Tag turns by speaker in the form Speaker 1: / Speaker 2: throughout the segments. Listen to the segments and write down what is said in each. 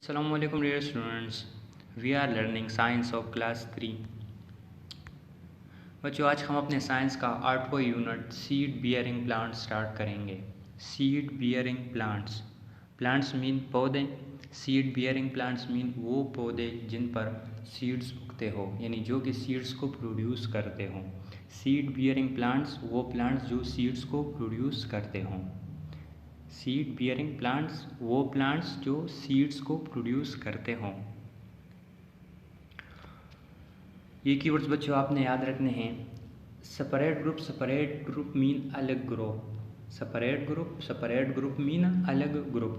Speaker 1: Assalamualaikum dear students, we are learning science of class 3। बच्चों आज हम अपने साइंस का 8वां unit seed bearing plants start करेंगे। Seed bearing plants, plants mean पौधे। सीड बियरिंग प्लांट्स मीन वो पौधे जिन पर सीड्स उगते हो, यानी जो कि सीड्स को प्रोड्यूस करते हों। सीड बियरिंग प्लांट्स वो प्लांट्स जो सीड्स को प्रोड्यूस करते हों। सीड बियरिंग प्लांट्स वो प्लांट्स जो सीड्स को प्रोड्यूस करते हों। ये कीवर्ड्स बच्चों आपने याद रखने हैं। सेपरेट ग्रुप मीन अलग ग्रुप। सेपरेट ग्रुप मीन अलग ग्रुप।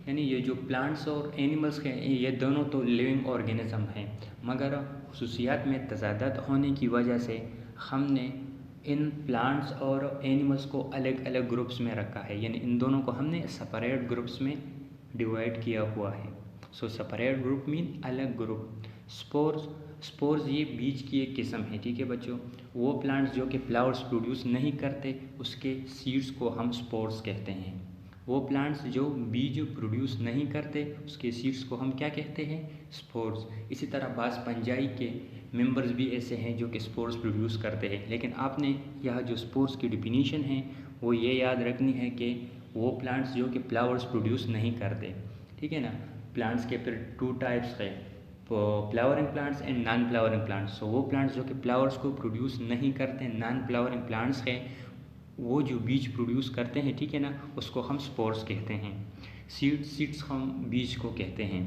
Speaker 1: यानी ये जो प्लांट्स और एनिमल्स हैं ये दोनों तो लिविंग ऑर्गेनिज्म हैं, मगर खुसूसियात में तजादत होने की वजह से हमने इन प्लांट्स और एनिमल्स को अलग अलग ग्रुप्स में रखा है, यानी इन दोनों को हमने सेपरेट ग्रुप्स में डिवाइड किया हुआ है। सो सेपरेट ग्रुप मीन अलग ग्रुप। स्पोर्स ये बीज की एक किस्म है, ठीक है बच्चों। वो प्लांट्स जो कि फ्लावर्स प्रोड्यूस नहीं करते उसके सीड्स को हम स्पोर्स कहते हैं। वो प्लांट्स जो बीज प्रोड्यूस नहीं करते उसके सीड्स को हम क्या कहते हैं? स्पोर्स। इसी तरह बास पंजाई के मेंबर्स भी ऐसे हैं जो कि स्पोर्स प्रोड्यूस करते हैं, लेकिन आपने यह जो स्पोर्स की डिफिनीशन है वो ये याद रखनी है कि वो प्लांट्स जो कि फ्लावर्स प्रोड्यूस नहीं करते, ठीक है ना। प्लांट्स के फिर 2 टाइप्स है, flowering plants and non flowering plants. So वो प्लांट्स जो कि फ्लावर्स को प्रोड्यूस नहीं करते, नॉन फ्लावरिंग प्लांट्स हैं, वो जो बीज प्रोड्यूस करते हैं, ठीक है ना, उसको हम स्पोर्स कहते हैं। सीड्स हम बीज को कहते हैं।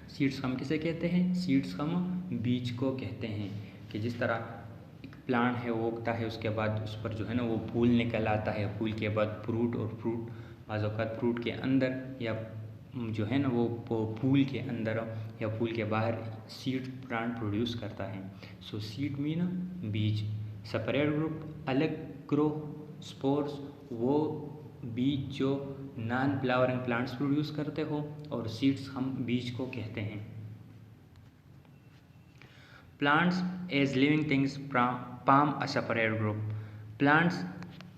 Speaker 1: सीड्स हम किसे कहते हैं? सीड्स हम बीज को कहते हैं। कि जिस तरह एक प्लांट है वो उगता है, उसके बाद उस पर जो है ना वो फूल निकल आता है, फूल के बाद फ्रूट, और फ्रूट बाज़-औक़ात फ्रूट के अंदर या जो है ना वो फूल के अंदर या फूल के बाहर सीड प्लांट प्रोड्यूस करता है। सो सीड मीन बीज। सेपरेट ग्रुप अलग ग्रुप। स्पोर्स वो बीज जो नॉन फ्लावरिंग प्लांट्स प्रोड्यूस करते हो, और सीड्स हम बीज को कहते हैं। Plants as living things form a separate group. Plants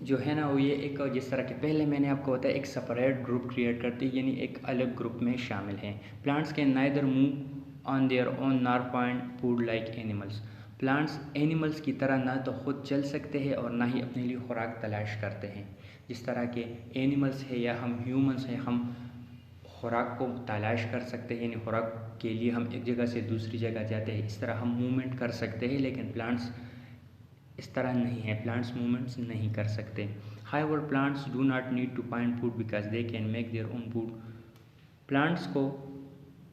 Speaker 1: जो है ना वो ये एक, जिस तरह के पहले मैंने आपको बताया, एक सेपरेट ग्रुप क्रिएट करती है, यानी एक अलग ग्रुप में शामिल हैं। Plants can neither move on their own nor find food like animals. Plants animals की तरह ना तो खुद चल सकते हैं और ना ही अपने लिए खुराक तलाश करते हैं। जिस तरह के एनिमल्स है या हम ह्यूमंस हैं, हम खुराक को तलाश कर सकते हैं, यानी खुराक के लिए हम एक जगह से दूसरी जगह जाते हैं, इस तरह हम मूवमेंट कर सकते हैं, लेकिन प्लांट्स इस तरह नहीं है, प्लांट्स मूवमेंट्स नहीं कर सकते। However plants do not need to find food because they can make their own food. Plants को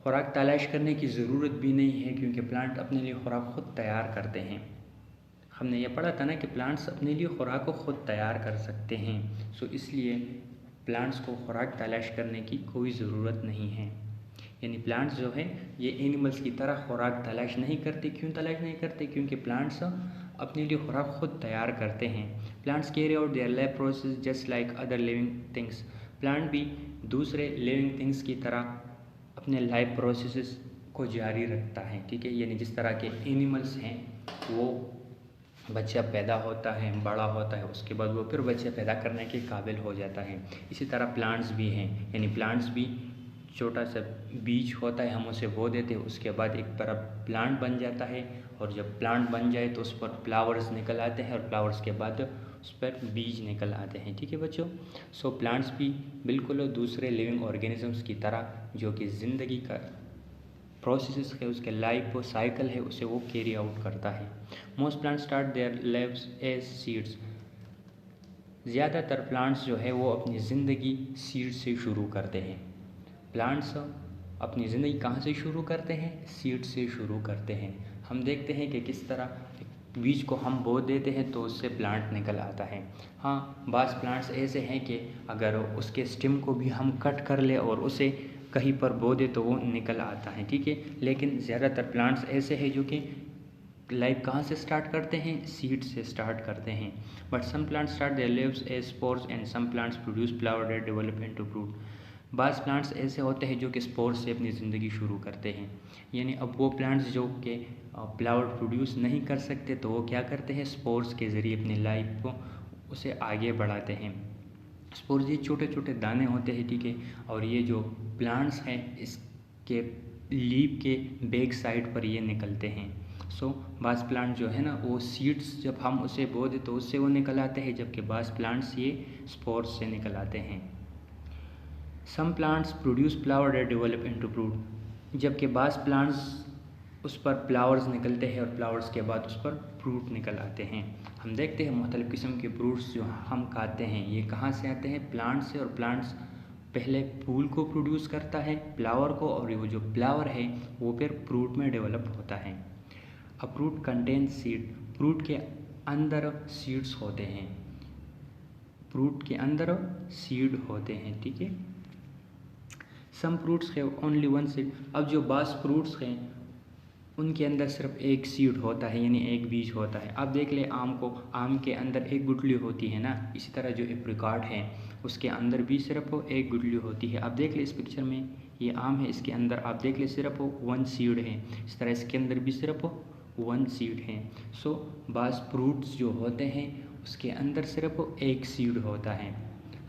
Speaker 1: खुराक तलाश करने की ज़रूरत भी नहीं है, क्योंकि प्लांट अपने लिए खुराक खुद तैयार करते हैं। हमने ये पढ़ा था ना कि प्लांट्स अपने लिए खुराक को खुद तैयार कर सकते हैं। सो इसलिए प्लांट्स को खुराक तलाश करने की कोई ज़रूरत नहीं है। यानी प्लांट्स जो है ये एनिमल्स की तरह खुराक तलाश नहीं करते। क्यों तलाश नहीं करते? क्योंकि प्लांट्स अपने लिए खुराक खुद तैयार करते हैं। Plants carry out their life process just like other living things. Plant भी दूसरे लिविंग थिंग्स की तरह अपने लाइफ प्रोसेस को जारी रखता है, ठीक है। यानी जिस तरह के एनिमल्स हैं वो बच्चा पैदा होता है, बड़ा होता है, उसके बाद वो फिर बच्चे पैदा करने के काबिल हो जाता है। इसी तरह प्लांट्स भी हैं, यानी प्लांट्स भी छोटा सा बीज होता है, हम उसे बो देते हैं, उसके बाद एक बड़ा प्लांट बन जाता है, और जब प्लांट बन जाए तो उस पर फ्लावर्स निकल आते हैं, और फ्लावर्स के बाद उस पर बीज निकल आते हैं, ठीक है बच्चों। सो प्लांट्स भी बिल्कुल दूसरे लिविंग ऑर्गेनिजम्स की तरह जो कि ज़िंदगी का प्रोसेस है, उसके लाइफ साइकिल है, उसे वो कैरी आउट करता है। Most plants start their lives as seeds. ज़्यादातर प्लांट्स जो है वो अपनी ज़िंदगी सीड से शुरू करते हैं। प्लांट्स अपनी ज़िंदगी कहाँ से शुरू करते हैं? सीड से शुरू करते हैं। हम देखते हैं कि किस तरह बीज को हम बो देते हैं तो उससे प्लांट निकल आता है। हाँ, बाज़ प्लांट्स ऐसे हैं कि अगर उसके स्टेम को भी हम कट कर ले और उसे कहीं पर बो दे तो वो निकल आता है, ठीक है। लेकिन ज़्यादातर प्लांट्स ऐसे हैं जो कि लाइफ कहाँ से स्टार्ट करते हैं? सीड से स्टार्ट करते हैं। But some plants start their lives as spores and some plants produce flower that develop into fruit. बाज़ प्लांट्स ऐसे होते हैं जो कि स्पोर्स से अपनी ज़िंदगी शुरू करते हैं। यानी अब वो प्लांट्स जो कि फ्लावर प्रोड्यूस नहीं कर सकते तो वो क्या करते हैं? स्पोर्स के ज़रिए अपनी लाइफ को उसे आगे बढ़ाते हैं। स्पोर्स ये छोटे छोटे दाने होते हैं, ठीक है। और ये जो प्लांट्स हैं इसके लीफ के बैक साइड पर ये निकलते हैं। सो बास प्लांट जो है ना वो सीड्स जब हम उसे बो दें तो उससे वो निकल आते हैं, जबकि बास प्लांट्स ये स्पोर्स से निकल आते हैं। Some plants produce flower that develop into fruit, जबकि बास प्लांट्स उस पर फ्लावर्स निकलते हैं और फ्लावर्स के बाद उस पर फ्रूट निकल आते हैं। हम देखते हैं मुख्तलिफ़ किस्म के फ्रूट्स जो हम खाते हैं ये कहाँ से आते हैं, प्लांट से। और प्लांट्स पहले फूल को प्रोड्यूस करता है, फ्लावर को, और वो जो फ्लावर है वो फिर फ्रूट में डेवलप होता है। A fruit contain seed, fruit के अंदर सीड्स होते हैं, फ्रूट के अंदर सीड होते हैं, ठीक है। सम फ्रूट्स है ओनली वन सीड, अब जो बास फ्रूट्स हैं उनके अंदर सिर्फ एक सीड होता है, यानी एक बीज होता है। अब देख ले आम को, आम के अंदर एक गुठली होती है ना, इसी तरह जो एप्रिकॉट है उसके अंदर भी सिर्फ एक गुठली होती है। अब देख ले इस पिक्चर में ये आम है, इसके अंदर आप देख ले सिर्फ वन सीड है, इस तरह इसके अंदर भी सिर्फ वन सीड है। सो बास फ्रूट्स जो होते हैं उसके अंदर सिर्फ एक सीड होता है।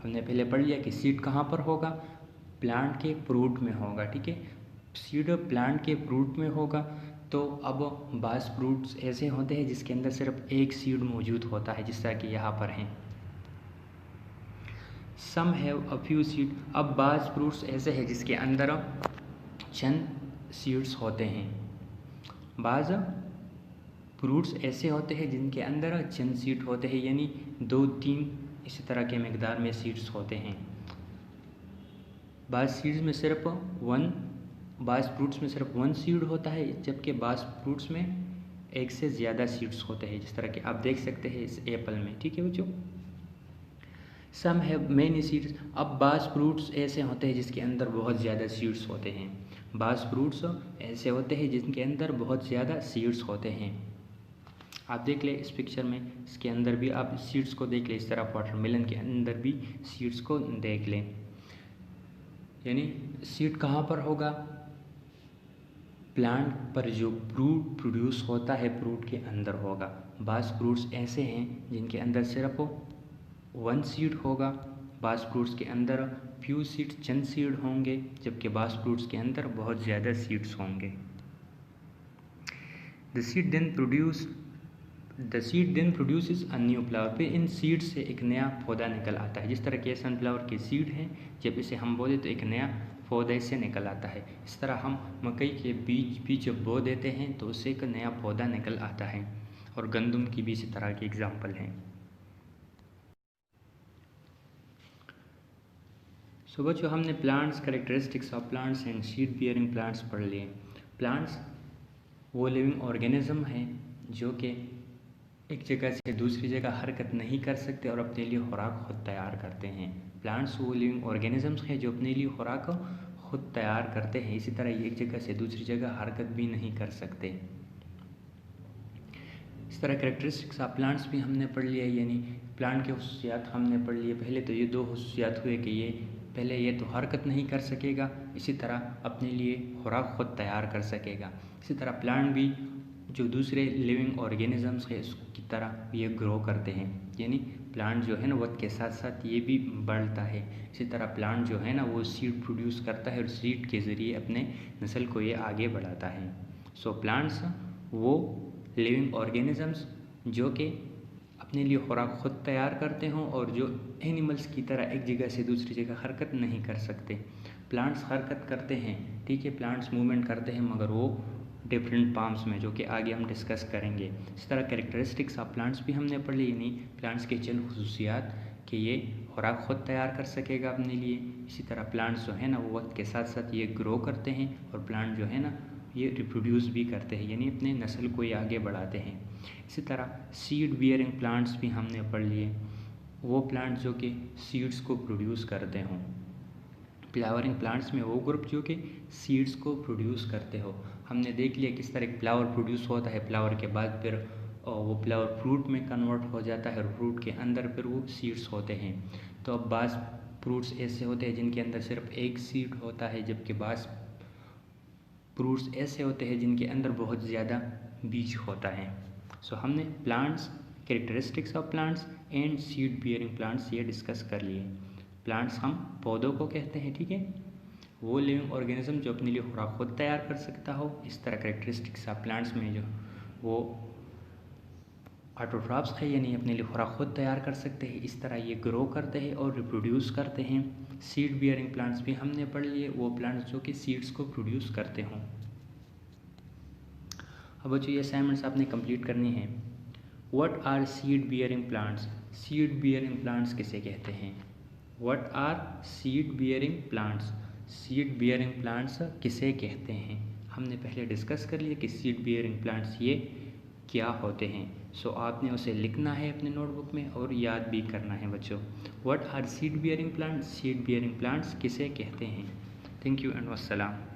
Speaker 1: हमने पहले पढ़ लिया कि सीड कहाँ पर होगा, प्लांट के फ्रूट में होगा, ठीक है। सीड प्लांट के फ्रूट में होगा। तो अब बास फ्रूट्स ऐसे होते हैं जिसके अंदर सिर्फ एक सीड मौजूद होता है, जिस तरह कि यहाँ पर हैं। Some have a few seed, अब बास फ्रूट्स ऐसे हैं जिसके अंदर चंद सीड्स होते हैं। बाज़ फ्रूट्स ऐसे होते हैं जिनके अंदर चंद सीड होते हैं, यानी 2-3 इसी तरह के मकदार में सीड्स होते हैं। बाज़ सीड्स में सिर्फ बास फ्रूट्स में सिर्फ वन सीड होता है, जबकि बास फ्रूट्स में एक से ज़्यादा सीड्स होते हैं, जिस तरह के आप देख सकते हैं इस एप्पल में, ठीक है बच्चों। सम हैव मेनी सीड्स, अब बास फ्रूट्स ऐसे होते हैं जिसके अंदर बहुत ज़्यादा सीड्स होते हैं। बास फ्रूट्स ऐसे होते हैं जिनके अंदर बहुत ज़्यादा सीड्स होते हैं। आप देख ले इस पिक्चर में, इसके अंदर भी आप सीड्स को देख ले, इस तरह वाटरमेलन के अंदर भी सीड्स को देख लें। यानी सीड कहाँ पर होगा, प्लांट पर जो फ्रूट प्रोड्यूस होता है फ्रूट के अंदर होगा। बास फ्रूट्स ऐसे हैं जिनके अंदर सिर्फ वन सीड होगा, बास फ्रूट्स के अंदर फ्यू सीड चंद सीड होंगे, जबकि बास फ्रूट्स के अंदर बहुत ज़्यादा सीड्स होंगे। The seed then produces a new flower, फिर इन सीड से एक नया पौधा निकल आता है। जिस तरह के सनफ्लावर के सीड हैं, जब इसे हम बो दें तो एक नया पौधा इससे निकल आता है। इस तरह हम मकई के बीज भी जब बो देते हैं तो उससे एक नया पौधा निकल आता है, और गंदम की भी इसी तरह के एग्जाम्पल हैं। सो बच्चों हमने plants, characteristics of plants and seed bearing plants पढ़ लिए। प्लांट्स वो लिविंग ऑर्गेनिज्म हैं जो कि एक जगह से दूसरी जगह हरकत नहीं कर सकते और अपने लिए खुराक खुद तैयार करते हैं। प्लांट्स वो लिविंग ऑर्गेनिजम्स हैं जो अपने लिए खुराक खुद तैयार करते हैं। इसी तरह ये एक जगह से दूसरी जगह हरकत भी नहीं कर सकते। इस तरह कैरेक्टरिस्टिक्स ऑफ प्लांट्स भी हमने पढ़ लिया, यानी प्लांट के हुस्सियात हमने पढ़ लिए। पहले तो ये 2 हुस्सियात हुए कि ये पहले ये तो हरकत नहीं कर सकेगा, इसी तरह अपने लिए खुराक खुद तैयार कर सकेगा। इसी तरह प्लांट भी जो दूसरे लिविंग ऑर्गेनिजम्स है उसकी तरह ये ग्रो करते हैं, यानी प्लांट जो है ना वक्त के साथ साथ ये भी बढ़ता है। इसी तरह प्लांट जो है ना वो सीड प्रोड्यूस करता है और सीड के ज़रिए अपने नस्ल को ये आगे बढ़ाता है। सो प्लांट्स वो लिविंग ऑर्गेनिजम्स जो कि अपने लिए खुराक खुद तैयार करते हों और जो एनिमल्स की तरह एक जगह से दूसरी जगह हरकत नहीं कर सकते। प्लांट्स हरकत करते हैं, ठीक है, प्लांट्स मूवमेंट करते हैं, मगर वो डिफरेंट फॉर्म्स में, जो कि आगे हम डिस्कस करेंगे। इस तरह कैरेक्टरिस्टिक्स ऑफ प्लांट्स भी हमने पढ़ ली, यानी प्लांट्स के चंद खुसूसियात कि ये खुराक खुद तैयार कर सकेगा अपने लिए। इसी तरह प्लांट्स जो है ना वो वक्त के साथ साथ ये ग्रो करते हैं, और प्लांट जो है ना ये रिप्रोड्यूस भी करते हैं, यानी अपने नस्ल को ये आगे बढ़ाते हैं। इसी तरह सीड बियरिंग प्लांट्स भी हमने पढ़ लिए, वो प्लांट जो कि सीड्स को प्रोड्यूस करते हों। फ्लावरिंग प्लांट्स में वो ग्रुप जो कि सीड्स को प्रोड्यूस करते हो। हमने देख लिया किस तरह फ्लावर प्रोड्यूस होता है, फ्लावर के बाद फिर वो फ्लावर फ्रूट में कन्वर्ट हो जाता है और फ्रूट के अंदर फिर वो सीड्स होते हैं। तो अब बाज़ फ्रूट्स ऐसे होते हैं जिनके अंदर सिर्फ एक सीड होता है, जबकि बाज़ फ्रूट्स ऐसे होते हैं जिनके अंदर बहुत ज़्यादा बीज होता है। सो हमने plants, characteristics of plants and seed bearing plants ये डिस्कस कर लिए। प्लांट्स हम पौधों को कहते हैं, ठीक है। वो लिविंग ऑर्गेनिज्म जो अपने लिए खुराक खुद तैयार कर सकता हो, इस तरह करेक्टरिस्टिक्स ऑफ प्लांट्स में जो वो ऑटोट्रॉफ्स है, यानी अपने लिए खुराक खुद तैयार कर सकते हैं, इस तरह ये ग्रो करते हैं और रिप्रोड्यूस करते हैं। सीड बियरिंग प्लांट्स भी हमने पढ़ लिए, वो प्लांट्स जो कि सीड्स को प्रोड्यूस करते हों। अब बच्चों ये असाइनमेंट्स आपने कंप्लीट करनी है। What are seed bearing plants? Seed bearing plants किसे कहते हैं? What are seed bearing plants? Seed bearing plants किसे कहते हैं? हमने पहले डिस्कस कर लिया कि सीड बियरिंग प्लांट्स ये क्या होते हैं। सो आपने उसे लिखना है अपने नोटबुक में और याद भी करना है बच्चों। What are seed bearing plants? Seed bearing plants किसे कहते हैं? Thank you and वस्सलाम।